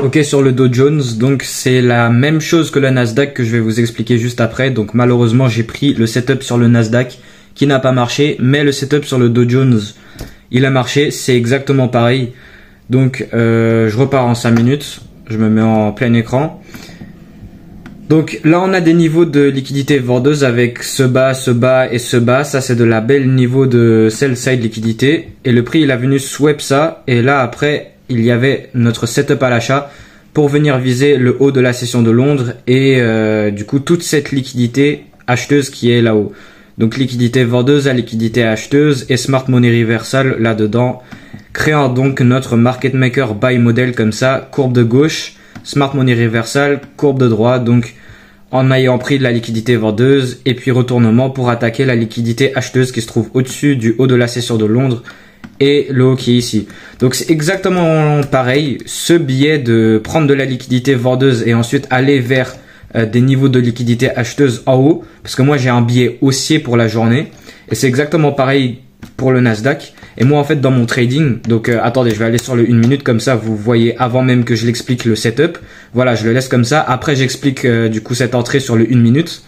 Ok, sur le Dow Jones, donc c'est la même chose que le Nasdaq que je vais vous expliquer juste après. Donc malheureusement, j'ai pris le setup sur le Nasdaq qui n'a pas marché, mais le setup sur le Dow Jones, il a marché, c'est exactement pareil. Donc je repars en 5 minutes, je me mets en plein écran. Donc là on a des niveaux de liquidité vendeuse avec ce bas et ce bas. Ça c'est de la belle niveau de sell side liquidité. Et le prix il a venu sweep ça. Et là après il y avait notre setup à l'achat pour venir viser le haut de la session de Londres. Et du coup toute cette liquidité acheteuse qui est là-haut. Donc liquidité vendeuse à liquidité acheteuse et smart money reversal là-dedans. Créant donc notre market maker buy model comme ça. Courbe de gauche. Smart money reversal, courbe de droite, donc en ayant pris de la liquidité vendeuse et puis retournement pour attaquer la liquidité acheteuse qui se trouve au-dessus du haut de la session de Londres et le haut qui est ici. Donc c'est exactement pareil, ce biais de prendre de la liquidité vendeuse et ensuite aller vers des niveaux de liquidité acheteuse en haut, parce que moi j'ai un biais haussier pour la journée et c'est exactement pareil pour le Nasdaq. Et moi en fait dans mon trading, donc attendez, je vais aller sur le 1 minute comme ça vous voyez avant même que je l'explique le setup. Voilà, je le laisse comme ça. Après j'explique du coup cette entrée sur le 1 minute.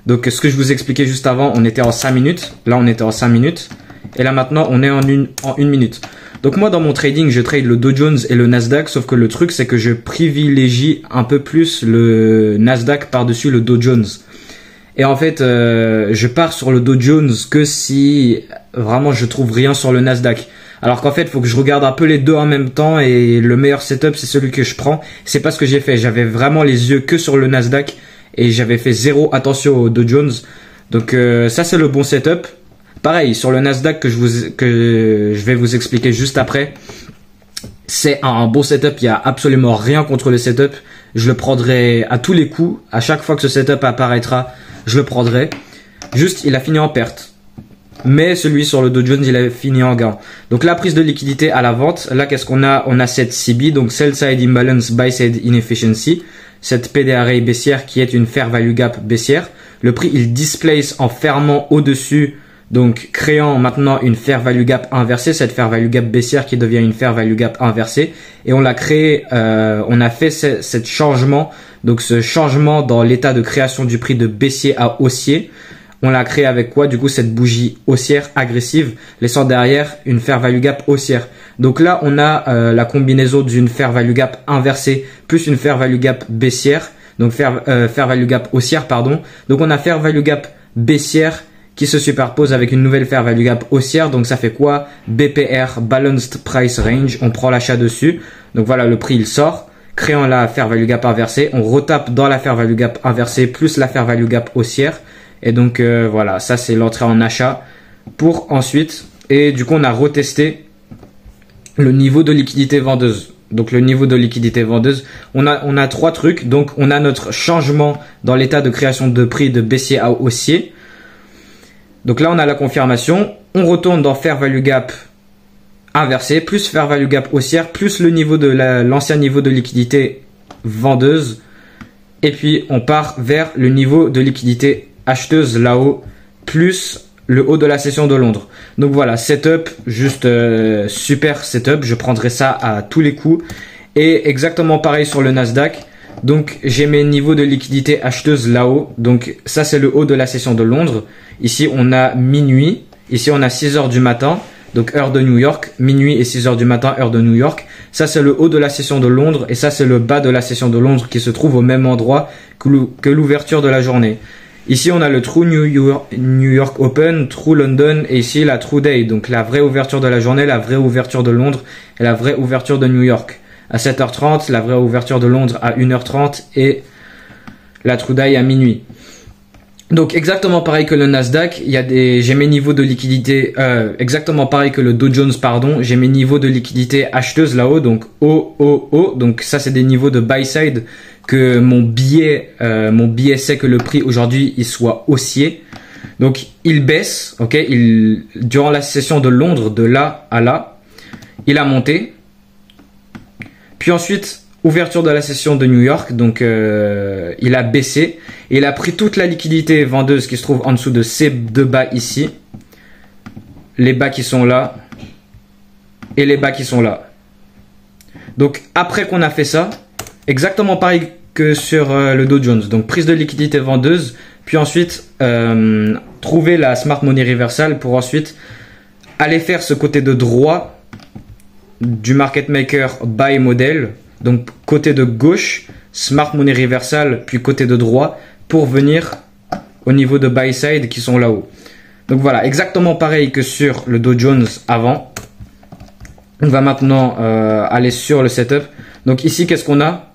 Donc ce que je vous expliquais juste avant, on était en 5 minutes. Là on était en 5 minutes. Et là maintenant on est en une minute. Donc moi dans mon trading je trade le Dow Jones et le Nasdaq. Sauf que le truc c'est que je privilégie un peu plus le Nasdaq par-dessus le Dow Jones. Et en fait, je pars sur le Dow Jones que si vraiment je trouve rien sur le Nasdaq. Alors qu'en fait, il faut que je regarde un peu les deux en même temps et le meilleur setup, c'est celui que je prends. C'est pas ce que j'ai fait. J'avais vraiment les yeux que sur le Nasdaq et j'avais fait zéro attention au Dow Jones. Donc ça, c'est le bon setup. Pareil, sur le Nasdaq que je vais vous expliquer juste après. C'est un bon setup. Il y a absolument rien contre le setup. Je le prendrai à tous les coups. À chaque fois que ce setup apparaîtra, je le prendrai. Juste, il a fini en perte. Mais celui sur le Dow Jones, il a fini en gain. Donc la prise de liquidité à la vente. Là, qu'est-ce qu'on a? On a cette CB, donc Sell Side Imbalance, Buy Side Inefficiency. Cette PDRA baissière qui est une Fair Value Gap baissière. Le prix, il displace en fermant au-dessus. Donc créant maintenant une Fair Value Gap inversée. Cette Fair Value Gap baissière qui devient une Fair Value Gap inversée. Et on l'a créé, on a fait ce changement. Donc ce changement dans l'état de création du prix de baissier à haussier, on l'a créé avec quoi? Du coup cette bougie haussière agressive, laissant derrière une Fair Value Gap haussière. Donc là on a la combinaison d'une Fair Value Gap inversée plus une Fair Value Gap baissière, donc Fair Value Gap haussière pardon. Donc on a Fair Value Gap baissière qui se superpose avec une nouvelle Fair Value Gap haussière. Donc ça fait quoi? BPR, Balanced Price Range, on prend l'achat dessus. Donc voilà, le prix il sort. Créant la Fair Value Gap inversée, on retape dans la Fair Value Gap inversée plus la Fair Value Gap haussière. Et donc voilà, ça c'est l'entrée en achat pour ensuite. Et du coup on a retesté le niveau de liquidité vendeuse. Donc le niveau de liquidité vendeuse, on a trois trucs. Donc on a notre changement dans l'état de création de prix de baissier à haussier. Donc là on a la confirmation. On retourne dans Fair Value Gap inversé, plus Fair Value Gap haussière, plus le niveau de l'ancien niveau de liquidité vendeuse. Et puis, on part vers le niveau de liquidité acheteuse là-haut, plus le haut de la session de Londres. Donc voilà, setup, juste super setup. Je prendrai ça à tous les coups. Et exactement pareil sur le Nasdaq. Donc, j'ai mes niveaux de liquidité acheteuse là-haut. Donc, ça, c'est le haut de la session de Londres. Ici, on a minuit. Ici, on a 6 heures du matin. Donc heure de New York, minuit et 6 heures du matin, heure de New York. Ça c'est le haut de la session de Londres et ça c'est le bas de la session de Londres qui se trouve au même endroit que l'ouverture de la journée. Ici on a le True New York Open, True London et ici la True Day. Donc la vraie ouverture de la journée, la vraie ouverture de Londres et la vraie ouverture de New York. À 7h30, la vraie ouverture de Londres à 1h30 et la True Day à minuit. Donc exactement pareil que le Nasdaq, j'ai mes niveaux de liquidité exactement pareil que le Dow Jones pardon, j'ai mes niveaux de liquidité acheteuse là-haut donc haut. Donc ça c'est des niveaux de buy side que mon biais sait que le prix aujourd'hui il soit haussier. Donc il baisse, OK, durant la session de Londres de là à là, il a monté. Puis ensuite ouverture de la session de New York, donc il a baissé et il a pris toute la liquidité vendeuse qui se trouve en dessous de ces deux bas ici, les bas qui sont là et les bas qui sont là. Donc après qu'on a fait ça, exactement pareil que sur le Dow Jones. Donc prise de liquidité vendeuse, puis ensuite trouver la Smart Money Reversal pour ensuite aller faire ce côté de droit du market maker buy model. Donc côté de gauche, Smart Money Reversal, puis côté de droit pour venir au niveau de buy side qui sont là-haut. Donc voilà, exactement pareil que sur le Dow Jones avant. On va maintenant aller sur le setup. Donc ici, qu'est-ce qu'on a?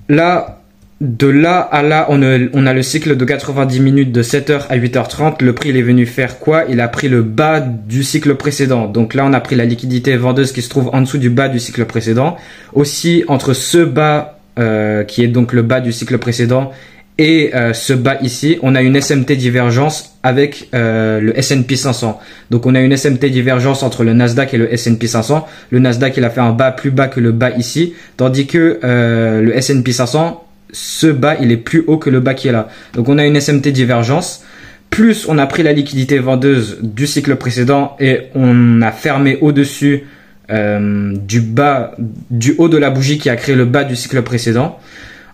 Là, de là à là, on a le cycle de 90 minutes de 7h à 8h30. Le prix, il est venu faire quoi? Il a pris le bas du cycle précédent. Donc là, on a pris la liquidité vendeuse qui se trouve en dessous du bas du cycle précédent. Aussi, entre ce bas, qui est donc le bas du cycle précédent, et ce bas ici, on a une SMT divergence avec le S&P 500. Donc on a une SMT divergence entre le Nasdaq et le S&P 500. Le Nasdaq, il a fait un bas plus bas que le bas ici, tandis que le S&P 500, ce bas, il est plus haut que le bas qui est là. Donc on a une SMT divergence. Plus on a pris la liquidité vendeuse du cycle précédent et on a fermé au-dessus du haut de la bougie qui a créé le bas du cycle précédent.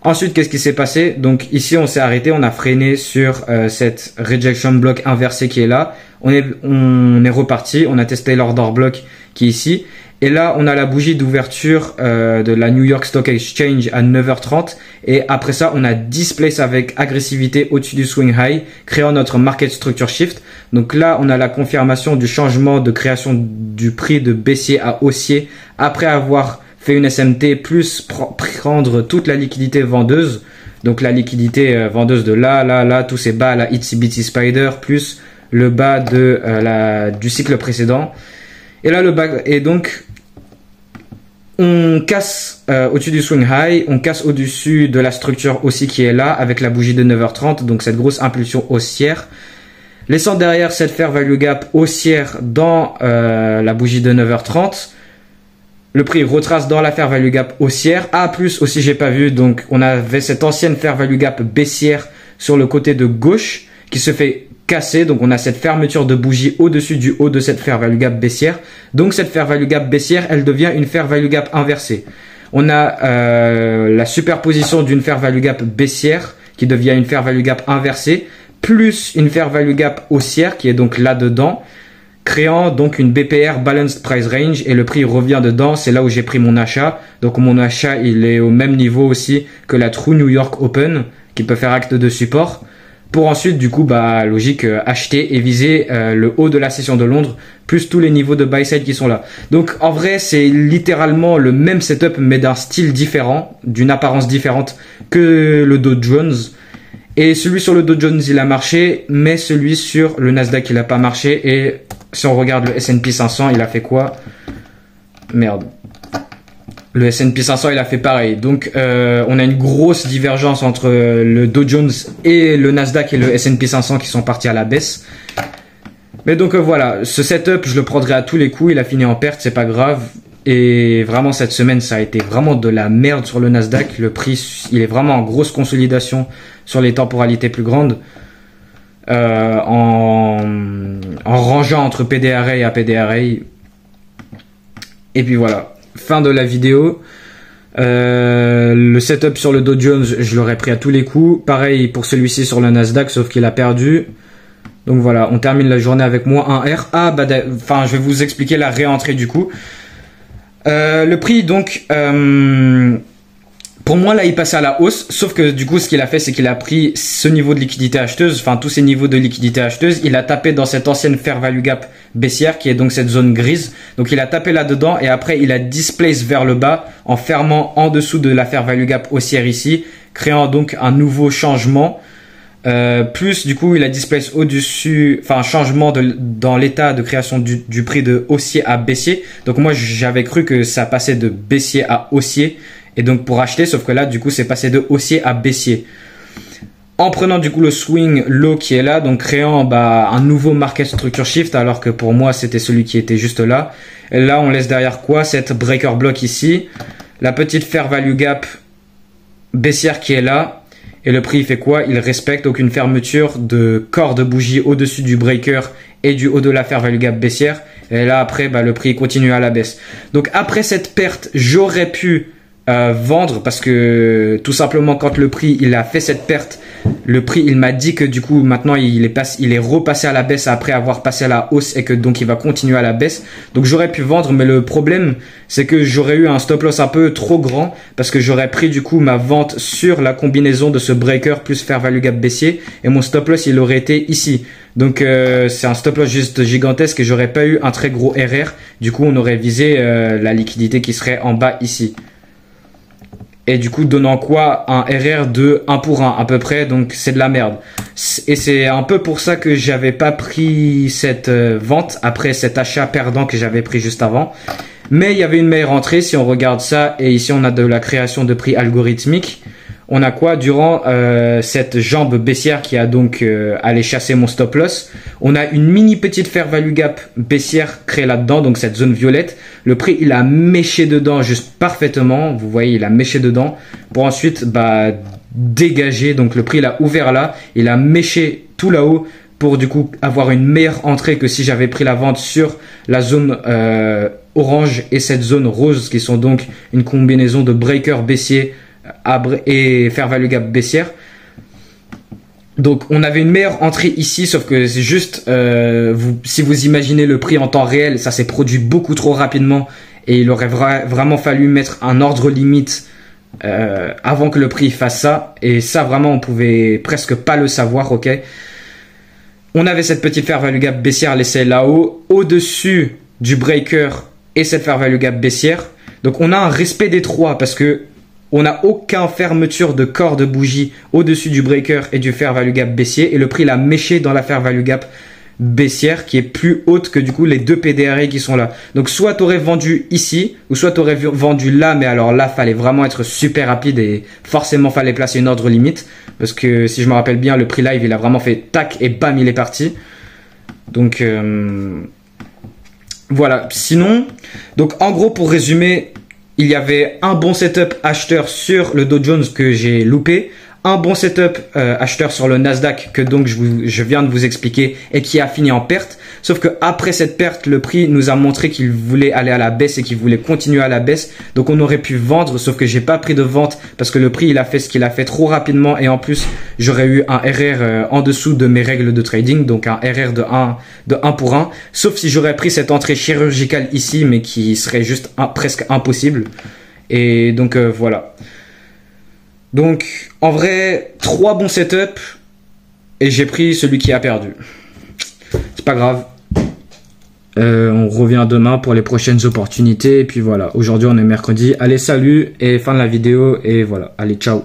Ensuite, qu'est-ce qui s'est passé? Donc ici, on s'est arrêté, on a freiné sur cette rejection block inversée qui est là. On est reparti, on a testé l'order block qui est ici. Et là, on a la bougie d'ouverture de la New York Stock Exchange à 9h30. Et après ça, on a displace avec agressivité au-dessus du swing high, créant notre market structure shift. Donc là, on a la confirmation du changement de création du prix de baissier à haussier après avoir fait une SMT plus prendre toute la liquidité vendeuse. Donc la liquidité vendeuse de là, tous ces bas, la Itsy Bitsy Spider, plus le bas du cycle précédent. Et là, le bas, et donc, on casse au-dessus du swing high, on casse au-dessus de la structure aussi qui est là, avec la bougie de 9h30, donc cette grosse impulsion haussière. Laissant derrière cette fair value gap haussière dans la bougie de 9h30, le prix retrace dans la fair value gap haussière. A plus aussi, j'ai pas vu, donc on avait cette ancienne fair value gap baissière sur le côté de gauche qui se fait casser. Donc on a cette fermeture de bougie au-dessus du haut de cette fair value gap baissière. Donc cette fair value gap baissière, elle devient une fair value gap inversée. On a la superposition d'une fair value gap baissière qui devient une fair value gap inversée, plus une fair value gap haussière qui est donc là-dedans, créant donc une BPR Balanced Price Range, et le prix revient dedans. C'est là où j'ai pris mon achat. Donc mon achat, il est au même niveau aussi que la True New York Open qui peut faire acte de support, pour ensuite du coup logique acheter et viser le haut de la session de Londres plus tous les niveaux de buy side qui sont là. Donc en vrai, c'est littéralement le même setup mais d'un style différent, d'une apparence différente que le Dow Jones. Et celui sur le Dow Jones, il a marché, mais celui sur le Nasdaq, il a pas marché. Et si on regarde le S&P 500, il a fait quoi? Merde. Le S&P 500, il a fait pareil. Donc, on a une grosse divergence entre le Dow Jones et le Nasdaq et le S&P 500 qui sont partis à la baisse. Mais donc, voilà. Ce setup, je le prendrai à tous les coups. Il a fini en perte, c'est pas grave. Et vraiment, cette semaine, ça a été vraiment de la merde sur le Nasdaq. Le prix, il est vraiment en grosse consolidation sur les temporalités plus grandes. En rangeant entre PDRA et APDRA. Et puis voilà. Fin de la vidéo. Le setup sur le Dow Jones, je l'aurais pris à tous les coups. Pareil pour celui-ci sur le Nasdaq, sauf qu'il a perdu. Donc voilà, on termine la journée avec moins 1 R. Je vais vous expliquer la réentrée du coup. Le prix, donc, pour moi, là, il passait à la hausse. Sauf que du coup, ce qu'il a fait, c'est qu'il a pris ce niveau de liquidité acheteuse, enfin tous ces niveaux de liquidité acheteuse. Il a tapé dans cette ancienne fair value gap baissière, qui est donc cette zone grise. Donc, il a tapé là-dedans et après, il a displace vers le bas en fermant en dessous de la fair value gap haussière ici, créant donc un nouveau changement. Plus du coup il a displace au-dessus, enfin changement dans l'état de création du prix de haussier à baissier. Donc moi j'avais cru que ça passait de baissier à haussier et donc pour acheter, sauf que là du coup c'est passé de haussier à baissier. En prenant du coup le swing low qui est là, donc créant un nouveau market structure shift, alors que pour moi c'était celui qui était juste là. Et là on laisse derrière quoi? Cette breaker block ici, la petite fair value gap baissière qui est là. Et le prix, il fait quoi? Il respecte aucune fermeture de corps de bougie au-dessus du breaker et du haut de la fair value gap baissière. Et là après bah, le prix continue à la baisse. Donc après cette perte j'aurais pu vendre parce que tout simplement quand le prix il a fait cette perte, le prix il m'a dit que du coup maintenant il est repassé à la baisse après avoir passé à la hausse et que donc il va continuer à la baisse. Donc j'aurais pu vendre, mais le problème c'est que j'aurais eu un stop loss un peu trop grand parce que j'aurais pris du coup ma vente sur la combinaison de ce breaker plus fair value gap baissier et mon stop loss il aurait été ici. Donc c'est un stop loss juste gigantesque et j'aurais pas eu un très gros RR. Du coup on aurait visé la liquidité qui serait en bas ici. Et du coup, donnant quoi? Un RR de 1 pour 1 à peu près, donc c'est de la merde. Et c'est un peu pour ça que j'avais pas pris cette vente après cet achat perdant que j'avais pris juste avant. Mais il y avait une meilleure entrée si on regarde ça. Et ici, on a de la création de prix algorithmique. On a quoi durant cette jambe baissière qui a donc allé chasser mon stop loss. On a une mini petite fair value gap baissière créée là-dedans, donc cette zone violette. Le prix il a méché dedans juste parfaitement, vous voyez il a méché dedans pour ensuite bah dégager. Donc le prix il a ouvert là, il a méché tout là-haut pour du coup avoir une meilleure entrée que si j'avais pris la vente sur la zone orange et cette zone rose qui sont donc une combinaison de breaker baissier et fair value gap baissière. Donc on avait une meilleure entrée ici, sauf que c'est juste si vous imaginez le prix en temps réel, ça s'est produit beaucoup trop rapidement et il aurait vraiment fallu mettre un ordre limite avant que le prix fasse ça. Et ça vraiment on pouvait presque pas le savoir. Ok, on avait cette petite fair value gap baissière laissée là-haut au-dessus du breaker et cette fair value gap baissière. Donc on a un respect des trois parce que on n'a aucune fermeture de corps de bougie au-dessus du breaker et du fair value gap baissier. Et le prix l'a méché dans la fair value gap baissière qui est plus haute que du coup les deux PDRI qui sont là. Donc soit tu aurais vendu ici ou soit tu aurais vendu là. Mais alors là, fallait vraiment être super rapide et forcément fallait placer une ordre limite. Parce que si je me rappelle bien, le prix live, il a vraiment fait tac et bam, il est parti. Donc voilà. Sinon, donc en gros pour résumer, il y avait un bon setup acheteur sur le Dow Jones que j'ai loupé, un bon setup acheteur sur le Nasdaq que donc je viens de vous expliquer et qui a fini en perte. Sauf que après cette perte, le prix nous a montré qu'il voulait aller à la baisse et qu'il voulait continuer à la baisse. Donc on aurait pu vendre, sauf que j'ai pas pris de vente parce que le prix il a fait ce qu'il a fait trop rapidement et en plus j'aurais eu un RR en dessous de mes règles de trading, donc un RR de 1 pour 1. Sauf si j'aurais pris cette entrée chirurgicale ici, mais qui serait juste presque impossible. Et donc voilà. Donc en vrai 3 bons setups et j'ai pris celui qui a perdu. C'est pas grave. On revient demain pour les prochaines opportunités. Et puis voilà, aujourd'hui on est mercredi. Allez, salut et fin de la vidéo. Et voilà, allez, ciao.